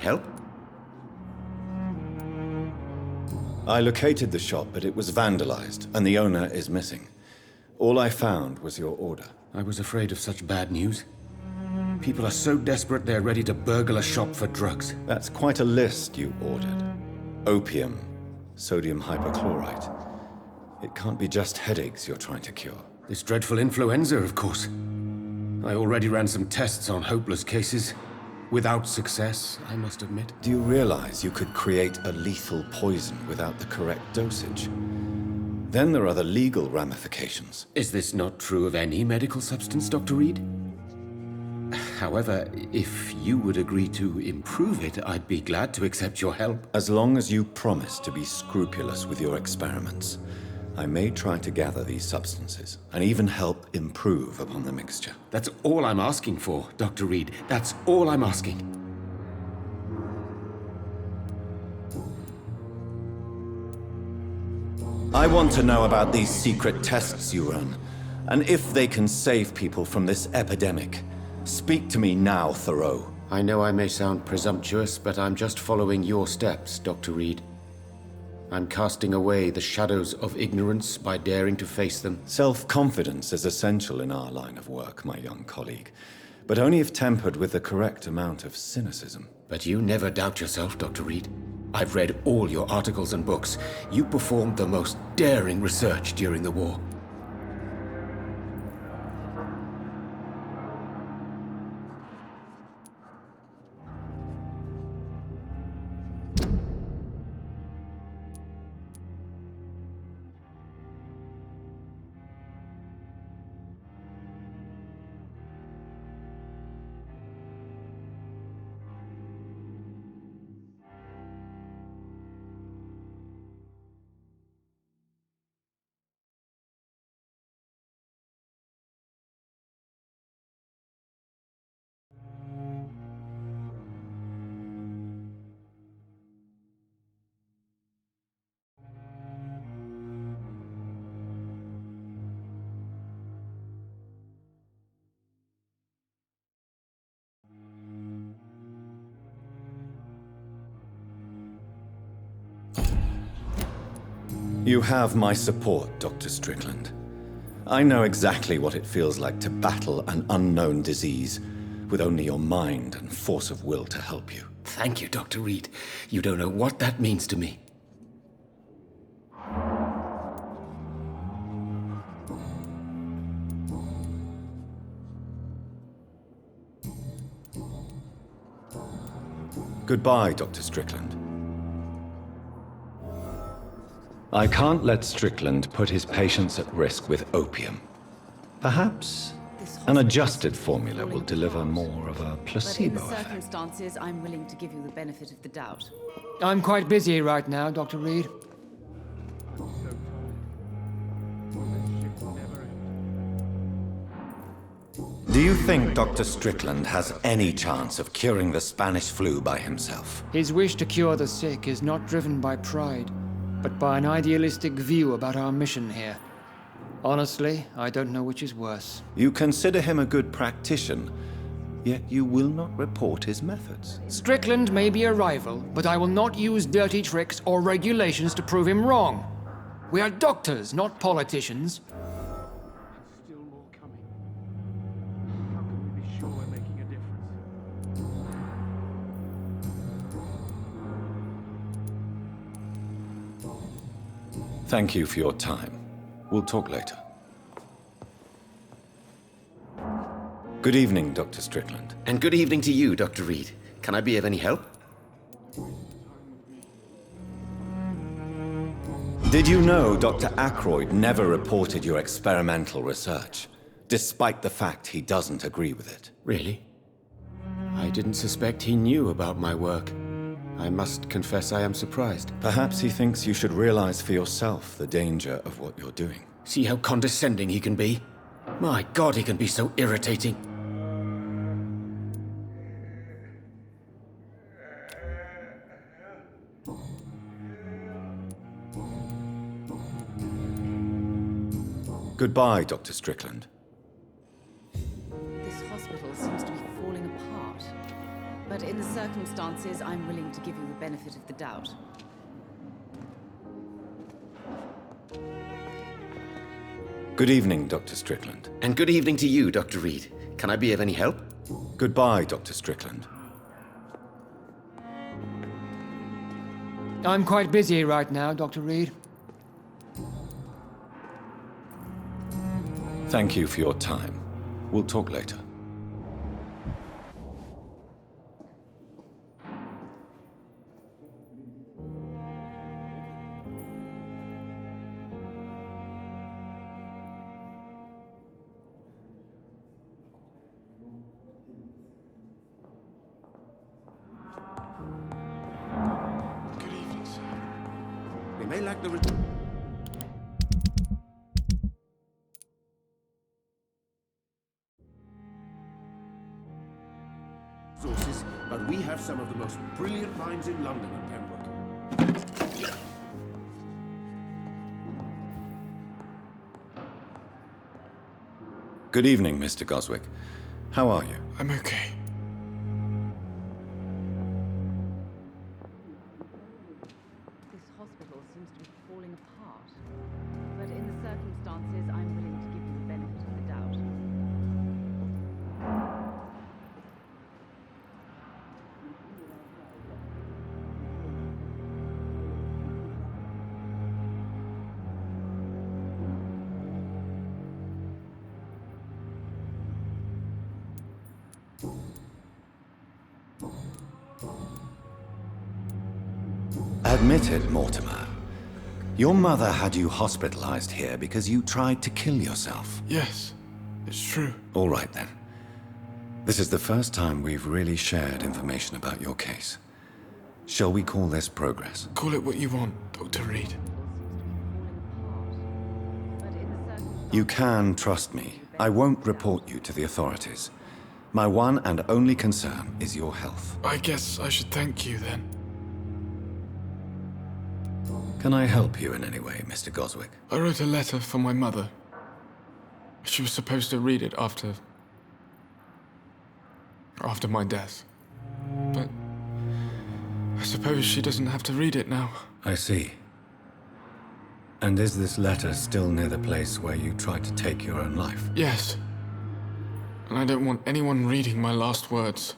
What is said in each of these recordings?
Help? I located the shop, but it was vandalized, and the owner is missing. All I found was your order. I was afraid of such bad news. People are so desperate they're ready to burgle a shop for drugs. That's quite a list you ordered. Opium, sodium hypochlorite. It can't be just headaches you're trying to cure. This dreadful influenza, of course. I already ran some tests on hopeless cases. Without success, I must admit. Do you realize you could create a lethal poison without the correct dosage? Then there are the legal ramifications. Is this not true of any medical substance, Dr. Reed? However, if you would agree to improve it, I'd be glad to accept your help. As long as you promise to be scrupulous with your experiments, I may try to gather these substances, and even help improve upon the mixture. That's all I'm asking for, Dr. Reed. That's all I'm asking. I want to know about these secret tests you run, and if they can save people from this epidemic. Speak to me now, Thoreau. I know I may sound presumptuous, but I'm just following your steps, Dr. Reed. I'm casting away the shadows of ignorance by daring to face them. Self-confidence is essential in our line of work, my young colleague, but only if tempered with the correct amount of cynicism. But you never doubt yourself, Dr. Reed. I've read all your articles and books. You performed the most daring research during the war. You have my support, Dr. Strickland. I know exactly what it feels like to battle an unknown disease with only your mind and force of will to help you. Thank you, Dr. Reed. You don't know what that means to me. Goodbye, Dr. Strickland. I can't let Strickland put his patients at risk with opium. Perhaps an adjusted formula will deliver more of a placebo But in the effect. circumstances, I'm willing to give you the benefit of the doubt. I'm quite busy right now, Dr. Reed. Do you think Dr. Strickland has any chance of curing the Spanish flu by himself? His wish to cure the sick is not driven by pride, but by an idealistic view about our mission here. Honestly, I don't know which is worse. You consider him a good practitioner, yet you will not report his methods. Strickland may be a rival, but I will not use dirty tricks or regulations to prove him wrong. We are doctors, not politicians. Still more coming. How can we be sure we're making a difference? Thank you for your time. We'll talk later. Good evening, Dr. Strickland. And good evening to you, Dr. Reed. Can I be of any help? Did you know Dr. Ackroyd never reported your experimental research, despite the fact he doesn't agree with it? Really? I didn't suspect he knew about my work. I must confess I am surprised. Perhaps he thinks you should realize for yourself the danger of what you're doing. See how condescending he can be? My God, he can be so irritating. Goodbye, Dr. Strickland. This hospital seems to be falling apart. But But in the circumstances, I'm willing to give you the benefit of the doubt. Good evening, Dr. Strickland. And good evening to you, Dr. Reed. Can I be of any help? Goodbye, Dr. Strickland. I'm quite busy right now, Dr. Reed. Thank you for your time. We'll talk later. Good evening, sir. We may lack the resources, but we have some of the most brilliant minds in London and Pembroke. Good evening, Mr. Goswick. How are you? I'm okay. This hospital seems to be falling apart. But in the circumstances, I'm willing to give you the benefit of the doubt. Admit it, Mortimer. Your mother had you hospitalized here because you tried to kill yourself. Yes, it's true. All right, then. This is the first time we've really shared information about your case. Shall we call this progress? Call it what you want, Dr. Reed. But in the circumstances, You can trust me. I won't report you to the authorities. My one and only concern is your health. I guess I should thank you then. Can I help you in any way, Mr. Goswick? I wrote a letter for my mother. She was supposed to read it after my death. But I suppose she doesn't have to read it now. I see. And is this letter still near the place where you tried to take your own life? Yes. And I don't want anyone reading my last words.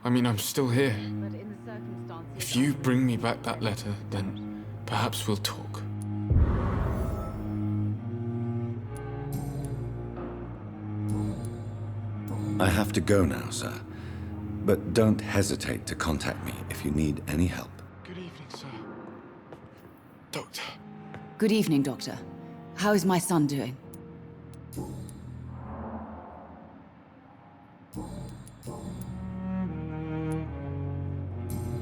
I mean, I'm still here. but in the circumstances, If you bring me back that letter, then perhaps we'll talk. I have to go now, sir. But don't hesitate to contact me if you need any help. Good evening, sir. Doctor. Good evening, Doctor. How is my son doing?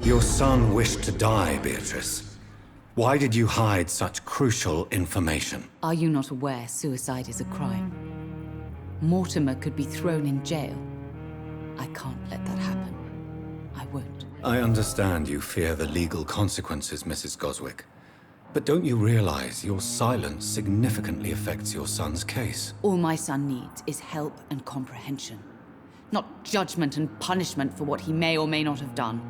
Your son wished to die, Beatrice. Why did you hide such crucial information? Are you not aware suicide is a crime? Mortimer could be thrown in jail. I can't let that happen. I won't. I understand you fear the legal consequences, Mrs. Goswick. But don't you realize your silence significantly affects your son's case? All my son needs is help and comprehension. Not judgment and punishment for what he may or may not have done.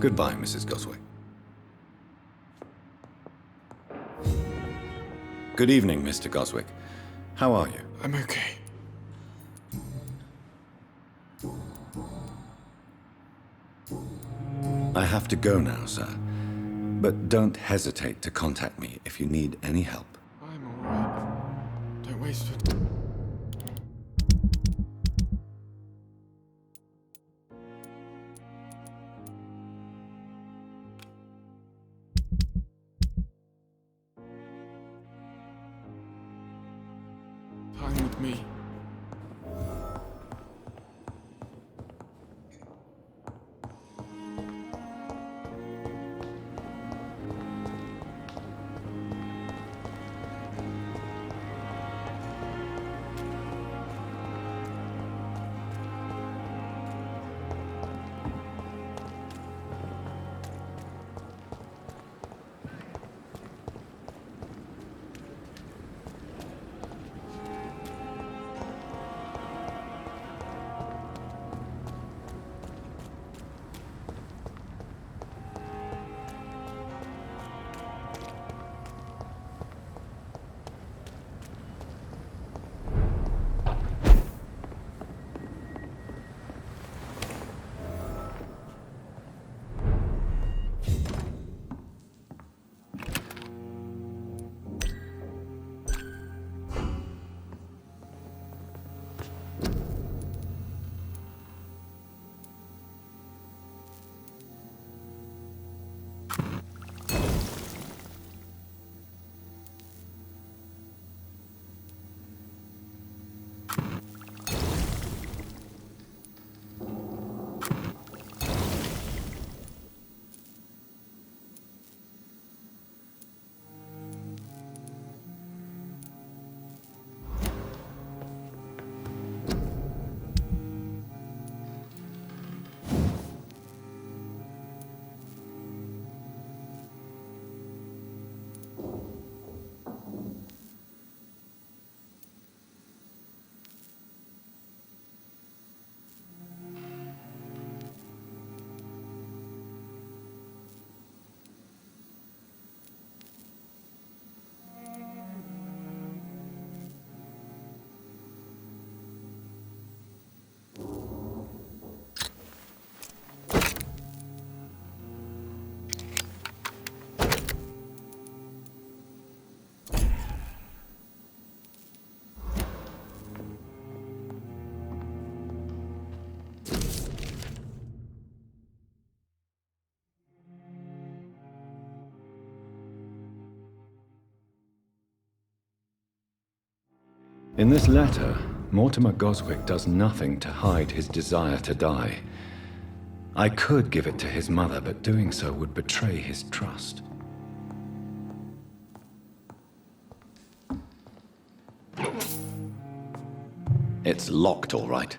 Goodbye, Mrs. Goswick. Good evening, Mr. Goswick. How are you? I'm okay. I have to go now, sir. But don't hesitate to contact me if you need any help. I'm alright. Don't waste your time. Time with me. In this letter, Mortimer Goswick does nothing to hide his desire to die. I could give it to his mother, but doing so would betray his trust. It's locked, all right.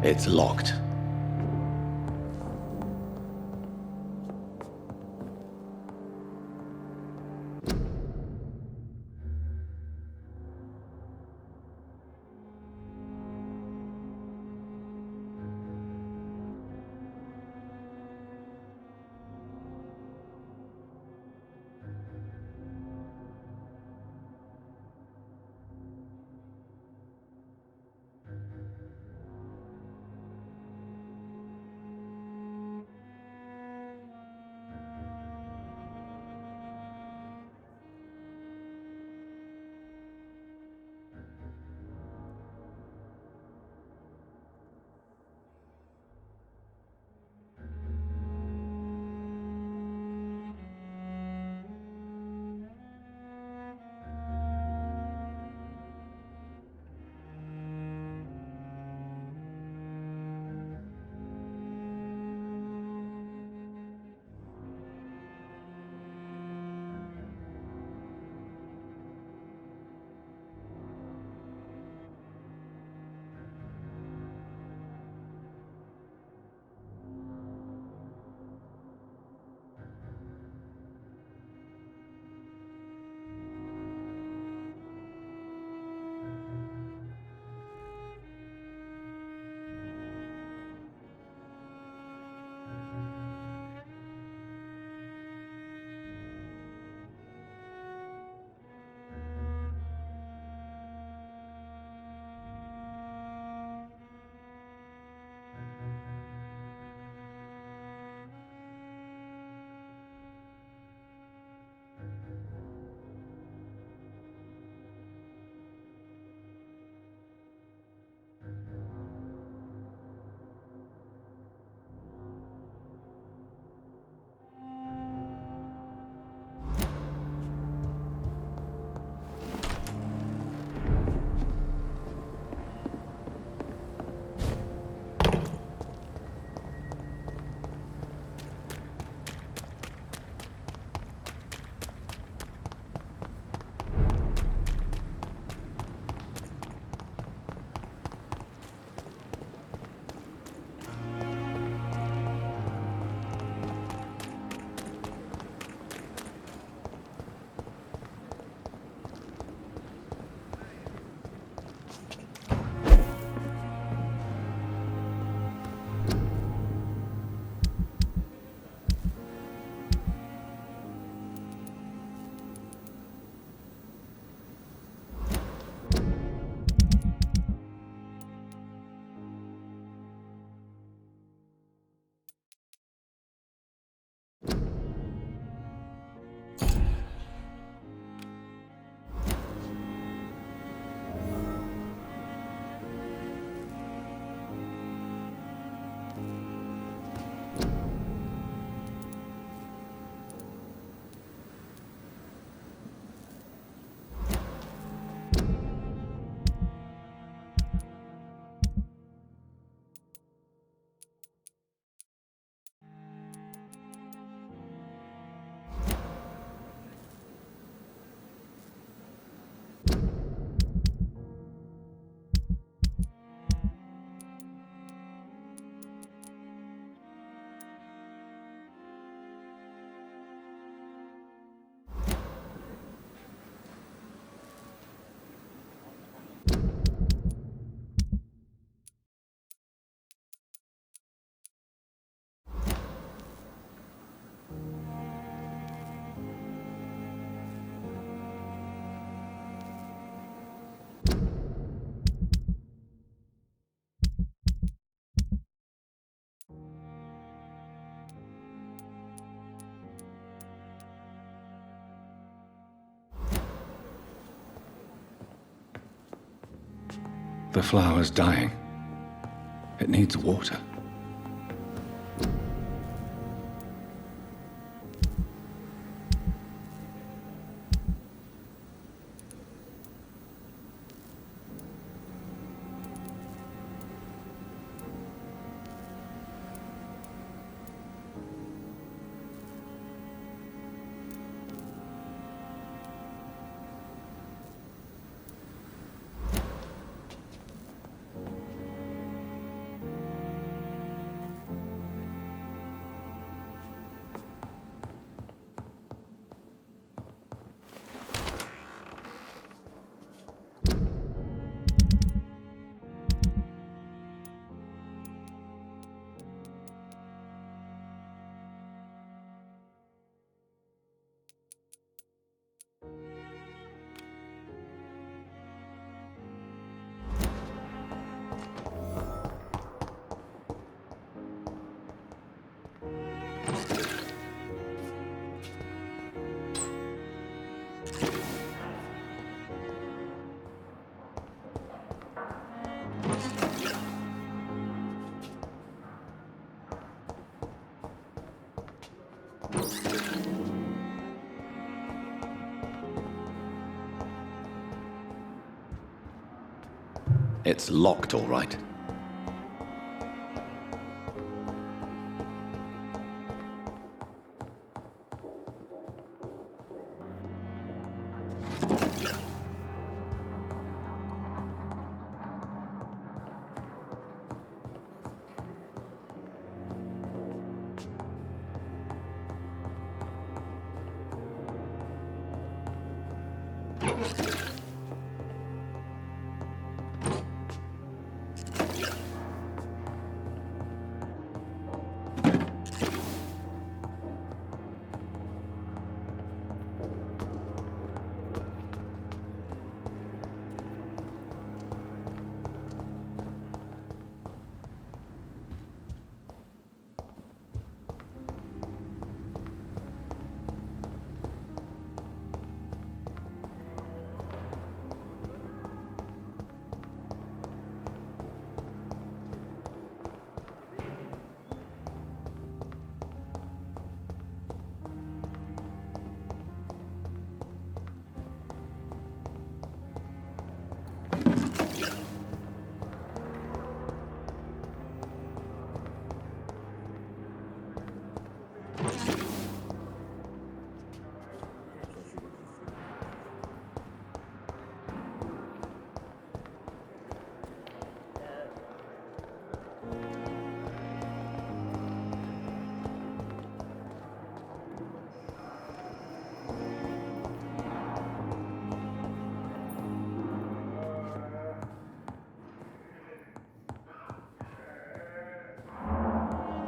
It's locked. The flower's dying. It needs water. It's locked, all right.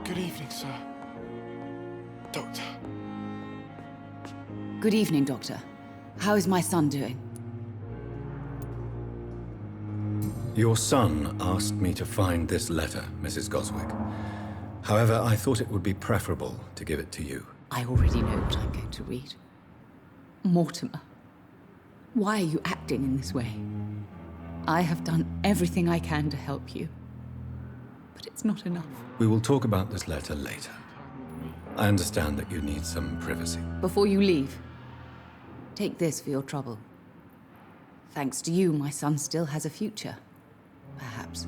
Good evening, sir. Doctor. Good evening, Doctor. How is my son doing? Your son asked me to find this letter, Mrs. Goswick. However, I thought it would be preferable to give it to you. I already know what I'm going to read. Mortimer, why are you acting in this way? I have done everything I can to help you, but it's not enough. We will talk about this letter later. I understand that you need some privacy. Before you leave, take this for your trouble. Thanks to you, my son still has a future. Perhaps.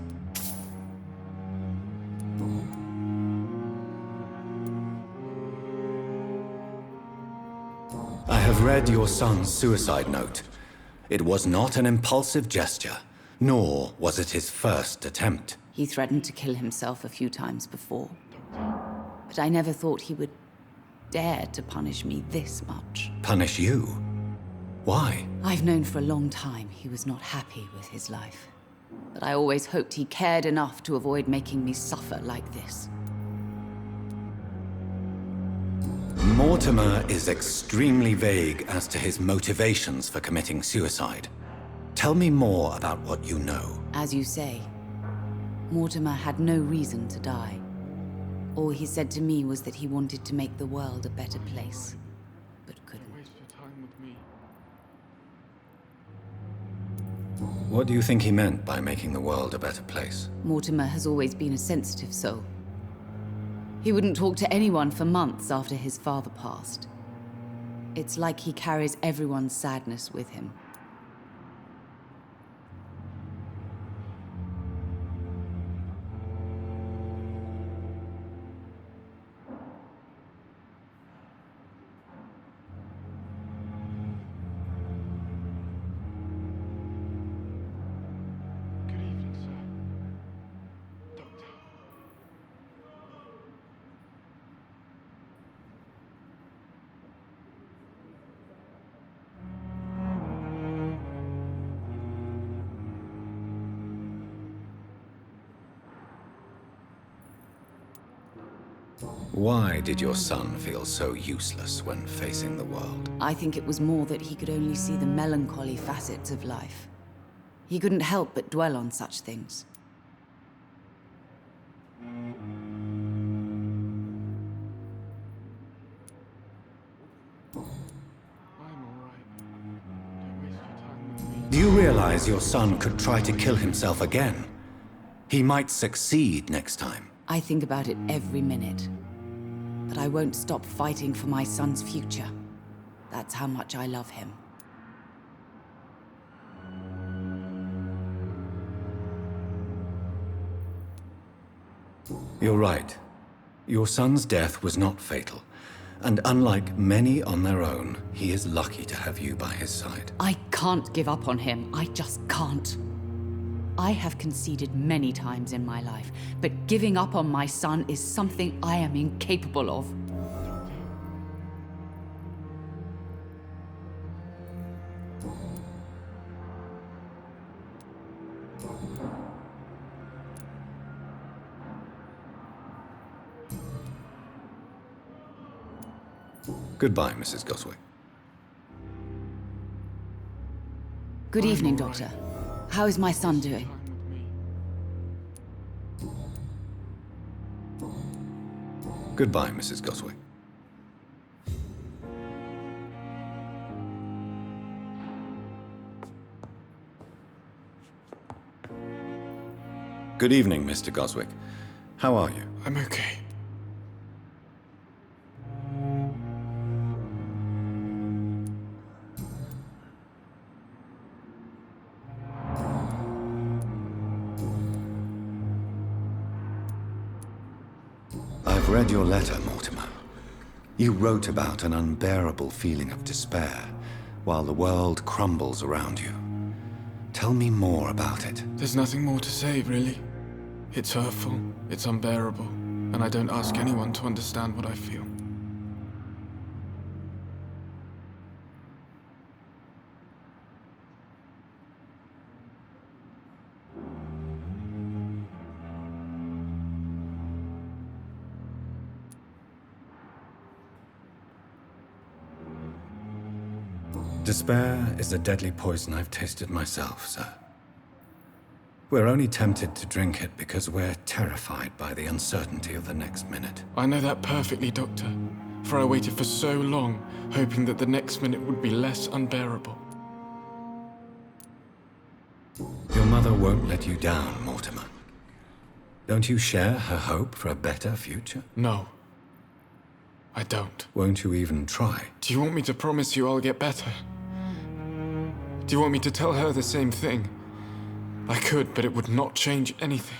I have read your son's suicide note. It was not an impulsive gesture, nor was it his first attempt. He threatened to kill himself a few times before. But I never thought he would dare to punish me this much. Punish you? Why? I've known for a long time he was not happy with his life. But I always hoped he cared enough to avoid making me suffer like this. Mortimer is extremely vague as to his motivations for committing suicide. Tell me more about what you know. As you say, Mortimer had no reason to die. All he said to me was that he wanted to make the world a better place, but couldn't. Waste your time with me. What do you think he meant by making the world a better place? Mortimer has always been a sensitive soul. He wouldn't talk to anyone for months after his father passed. It's like he carries everyone's sadness with him. Good evening, sir. Doctor. Why did your son feel so useless when facing the world? I think it was more that he could only see the melancholy facets of life. He couldn't help but dwell on such things. you realize your son could try to kill himself again? He might succeed next time. I think about it every minute. But I won't stop fighting for my son's future. That's how much I love him. You're right. Your son's death was not fatal. And unlike many on their own, he is lucky to have you by his side. I can't give up on him. I just can't. I have conceded many times in my life, but giving up on my son is something I am incapable of. Goodbye, Mrs. Goswick. Good evening, Doctor. How is my son doing? Goodbye, Mrs. Goswick. Good evening, Mr. Goswick. How are you? I'm okay. I've read your letter, Mortimer. You wrote about an unbearable feeling of despair while the world crumbles around you. Tell me more about it. There's nothing more to say, really. It's hurtful, it's unbearable, and I don't ask anyone to understand what I feel. Despair is a deadly poison I've tasted myself, sir. We're only tempted to drink it because we're terrified by the uncertainty of the next minute. I know that perfectly, Doctor, for I waited for so long, hoping that the next minute would be less unbearable. Your mother won't let you down, Mortimer. Don't you share her hope for a better future? No, I don't. Won't you even try? Do you want me to promise you I'll get better? Do you want me to tell her the same thing? I could, but it would not change anything.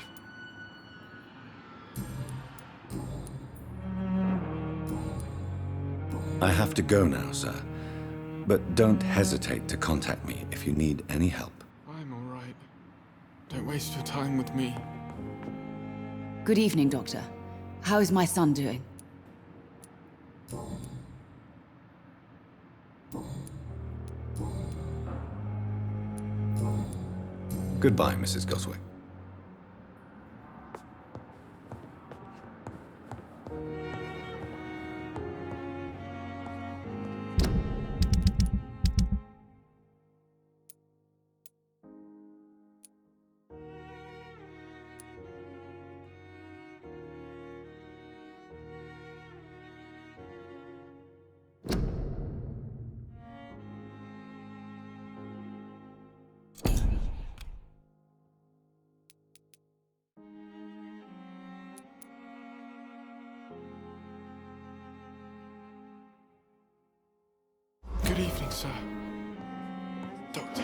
I have to go now, sir. But don't hesitate to contact me if you need any help. I'm all right. Don't waste your time with me. Good evening, Doctor. How is my son doing? Goodbye, Mrs. Goswick. Good evening, sir. Doctor.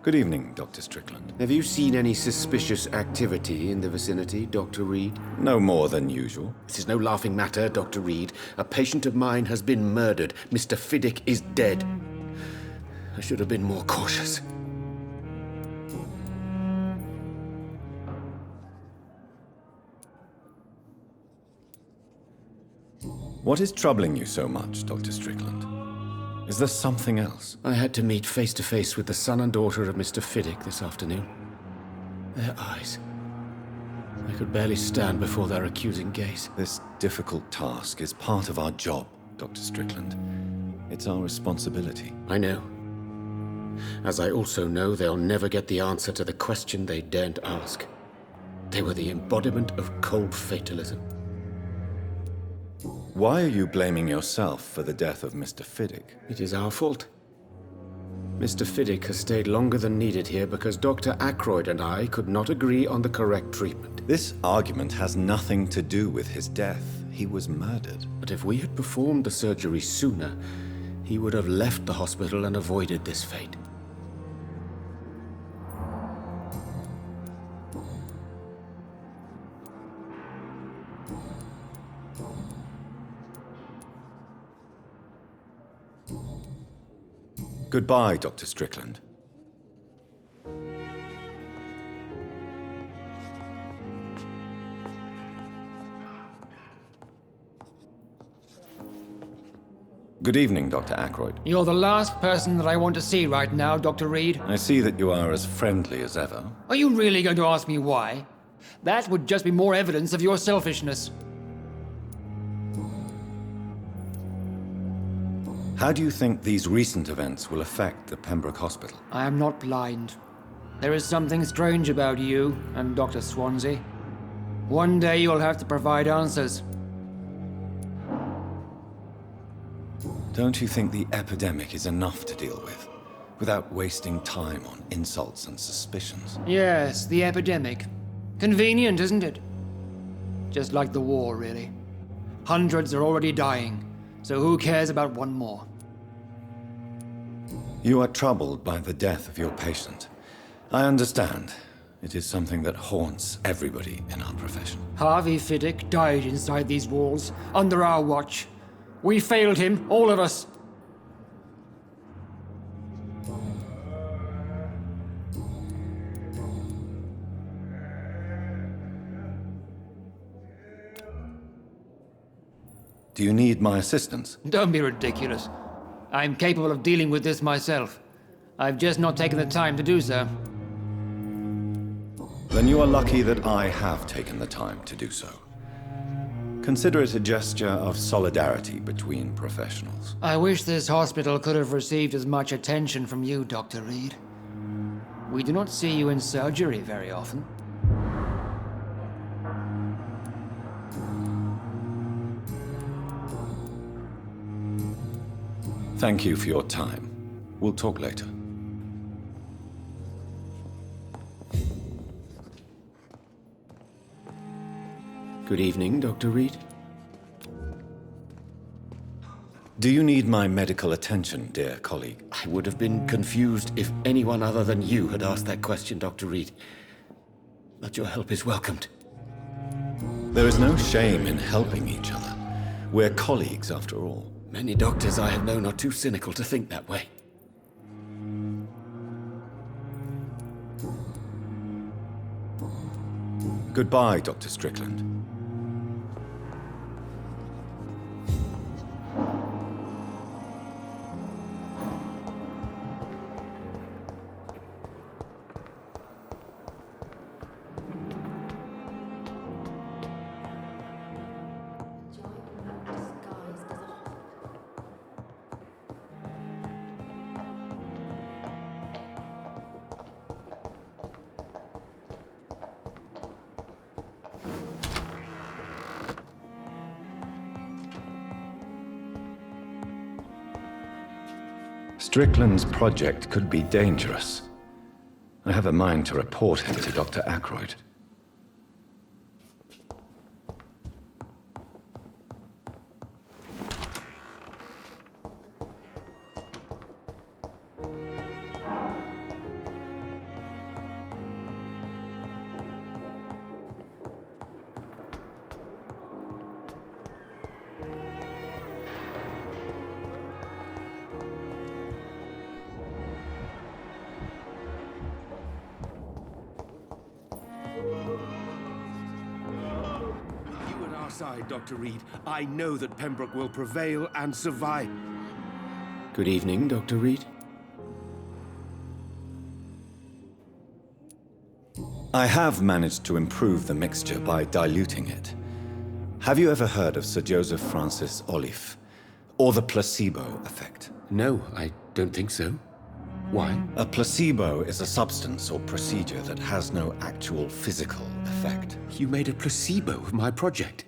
Good evening, Dr. Strickland. Have you seen any suspicious activity in the vicinity, Dr. Reed? No more than usual. This is no laughing matter, Dr. Reed. A patient of mine has been murdered. Mr. Fiddick is dead. I should have been more cautious. What is troubling you so much, Dr. Strickland? Is there something else? I had to meet face to face with the son and daughter of Mr. Fiddick this afternoon. Their eyes. I could barely stand before their accusing gaze. This difficult task is part of our job, Dr. Strickland. It's our responsibility. I know. As I also know they'll never get the answer to the question they daren't ask. They were the embodiment of cold fatalism. Why are you blaming yourself for the death of Mr. Fiddick? It is our fault. Mr. Fiddick has stayed longer than needed here because Dr. Ackroyd and I could not agree on the correct treatment. This argument has nothing to do with his death. He was murdered. But if we had performed the surgery sooner, he would have left the hospital and avoided this fate. Goodbye, Dr. Strickland. Good evening, Dr. Ackroyd. You're the last person that I want to see right now, Dr. Reed. I see that you are as friendly as ever. Are you really going to ask me why? That would just be more evidence of your selfishness. How do you think these recent events will affect the Pembroke Hospital? I am not blind. There is something strange about you and Dr. Swansea. One day you'll have to provide answers. Don't you think the epidemic is enough to deal with, without wasting time on insults and suspicions? Yes, the epidemic. Convenient, isn't it? Just like the war, really. Hundreds are already dying, so who cares about one more? You are troubled by the death of your patient. I understand. It is something that haunts everybody in our profession. Harvey Fiddick died inside these walls, under our watch. We failed him, all of us. Do you need my assistance? Don't be ridiculous. I'm capable of dealing with this myself. I've just not taken the time to do so. Then you are lucky that I have taken the time to do so. Consider it a gesture of solidarity between professionals. I wish this hospital could have received as much attention from you, Dr. Reed. We do not see you in surgery very often. Thank you for your time. We'll talk later. Good evening, Dr. Reed. Do you need my medical attention, dear colleague? I would have been confused if anyone other than you had asked that question, Dr. Reed. But your help is welcomed. There is no shame in helping each other. We're colleagues, after all. Many doctors I have known are too cynical to think that way. Goodbye, Dr. Strickland. Strickland's project could be dangerous. I have a mind to report him to Dr. Ackroyd. Side, Dr. Reed. I know that Pembroke will prevail and survive. Good evening, Dr. Reed. I have managed to improve the mixture by diluting it. Have you ever heard of Sir Joseph Francis Olive, or the placebo effect? No, I don't think so. Why? A placebo is a substance or procedure that has no actual physical effect. You made a placebo of my project.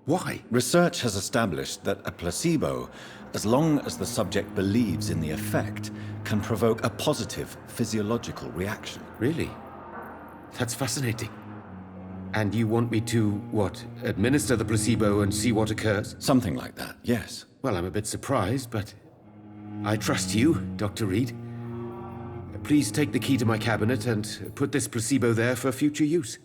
Why? Research has established that a placebo, as long as the subject believes in the effect, can provoke a positive physiological reaction. Really? That's fascinating. And you want me to, what, administer the placebo and see what occurs? Something like that, yes. Well, I'm a bit surprised, but I trust you, Dr. Reed. Please take the key to my cabinet and put this placebo there for future use.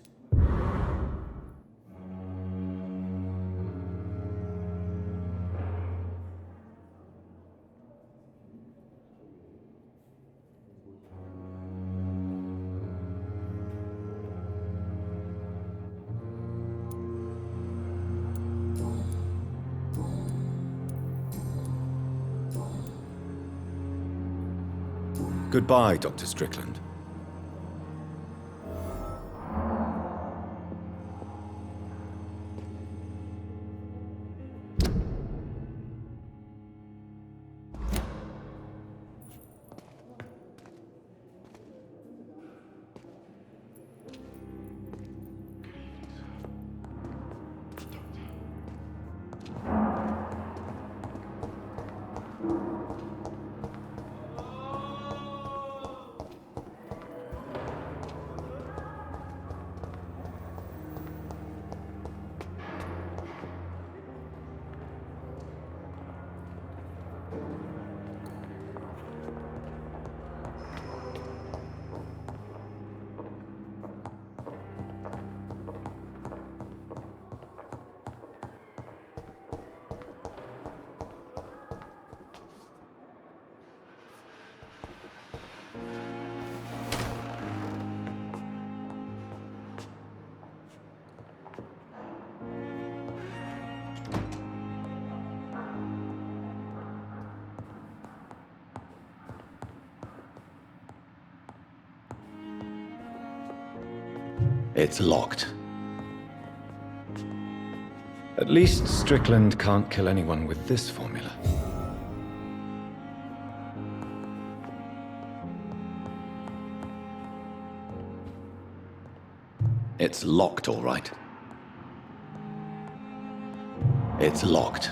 Goodbye, Dr. Strickland. It's locked. At least Strickland can't kill anyone with this formula. It's locked, all right. It's locked.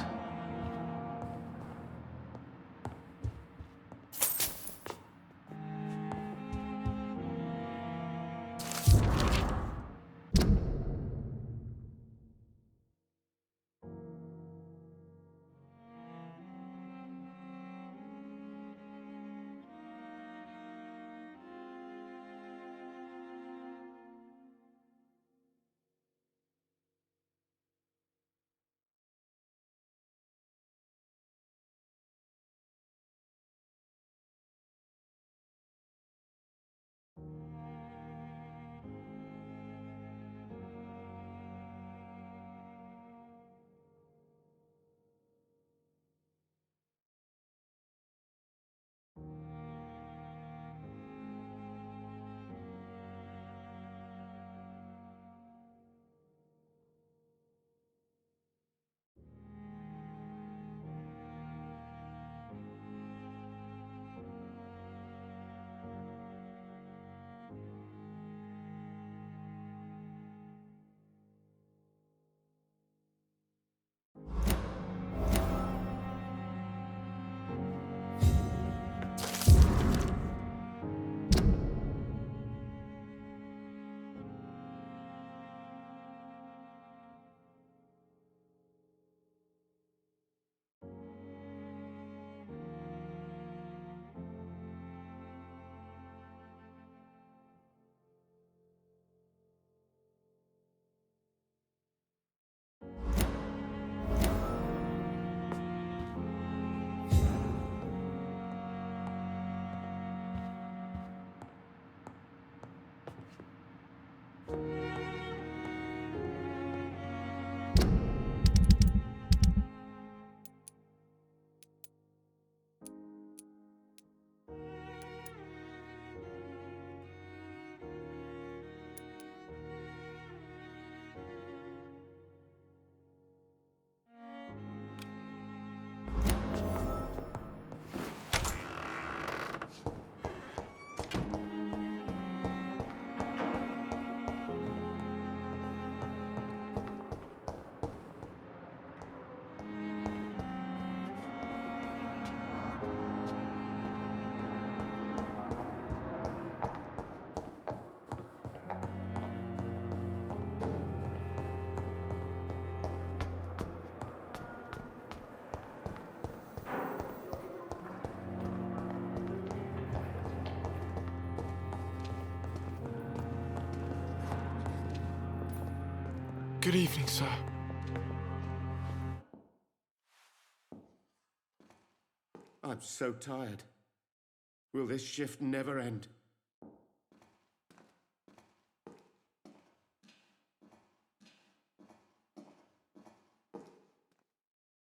Good evening, sir. I'm so tired. Will this shift never end?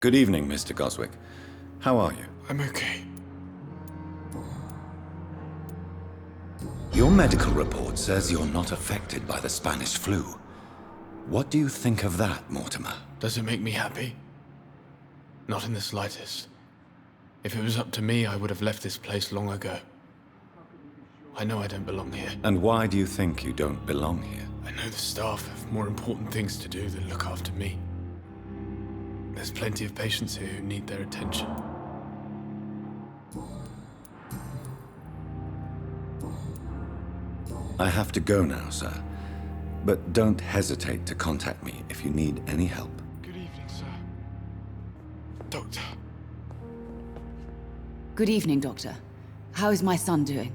Good evening, Mr. Goswick. How are you? I'm okay. Your medical report says you're not affected by the Spanish flu. What do you think of that, Mortimer? Does it make me happy? Not in the slightest. If it was up to me, I would have left this place long ago. I know I don't belong here. And why do you think you don't belong here? I know the staff have more important things to do than look after me. There's plenty of patients here who need their attention. I have to go now, sir. But don't hesitate to contact me if you need any help. Good evening, sir. Doctor. Good evening, Doctor. How is my son doing?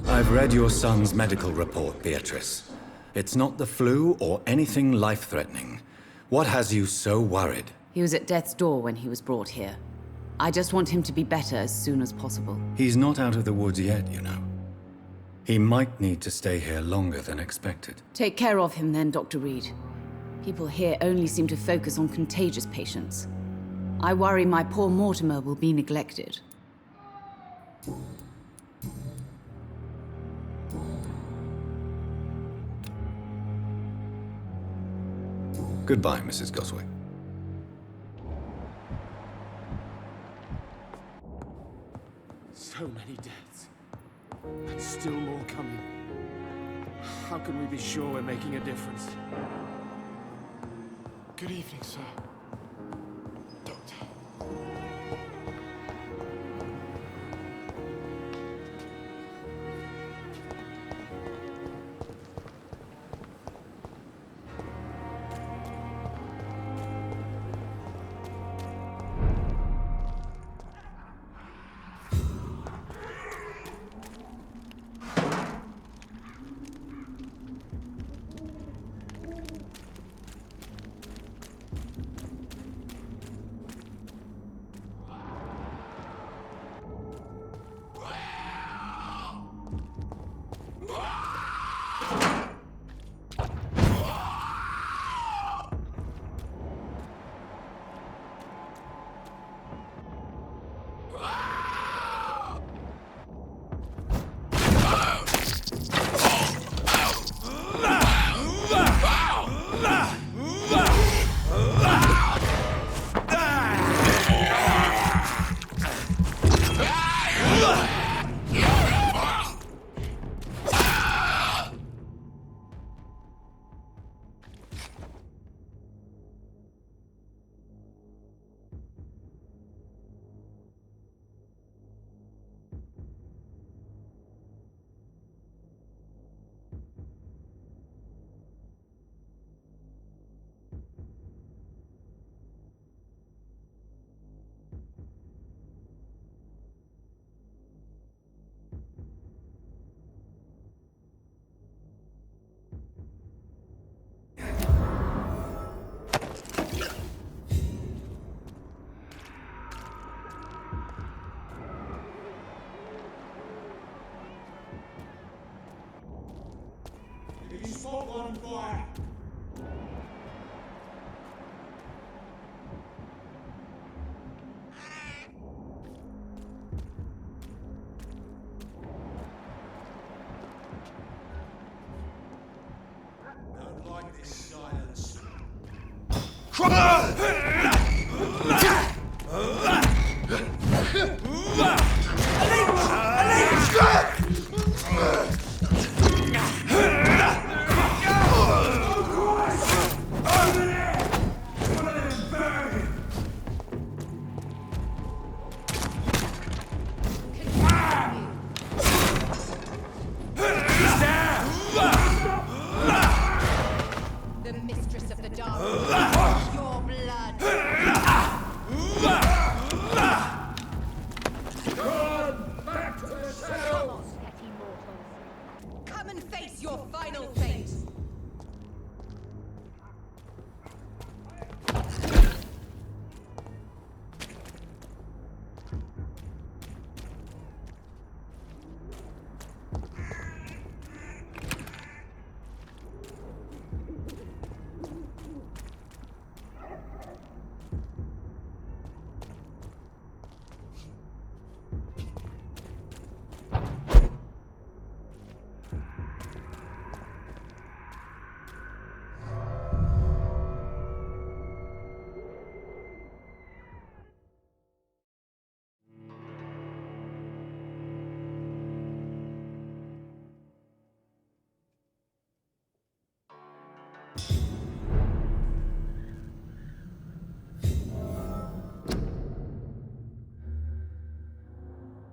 I've read your son's medical report, Beatrice. It's not the flu or anything life-threatening. What has you so worried? He was at death's door when he was brought here. I just want him to be better as soon as possible. He's not out of the woods yet, you know. He might need to stay here longer than expected. Take care of him then, Dr. Reed. People here only seem to focus on contagious patients. I worry my poor Mortimer will be neglected. Goodbye, Mrs. Goswick. So many deaths. And still more coming. How can we be sure we're making a difference? Good evening, sir. Doctor. Silence.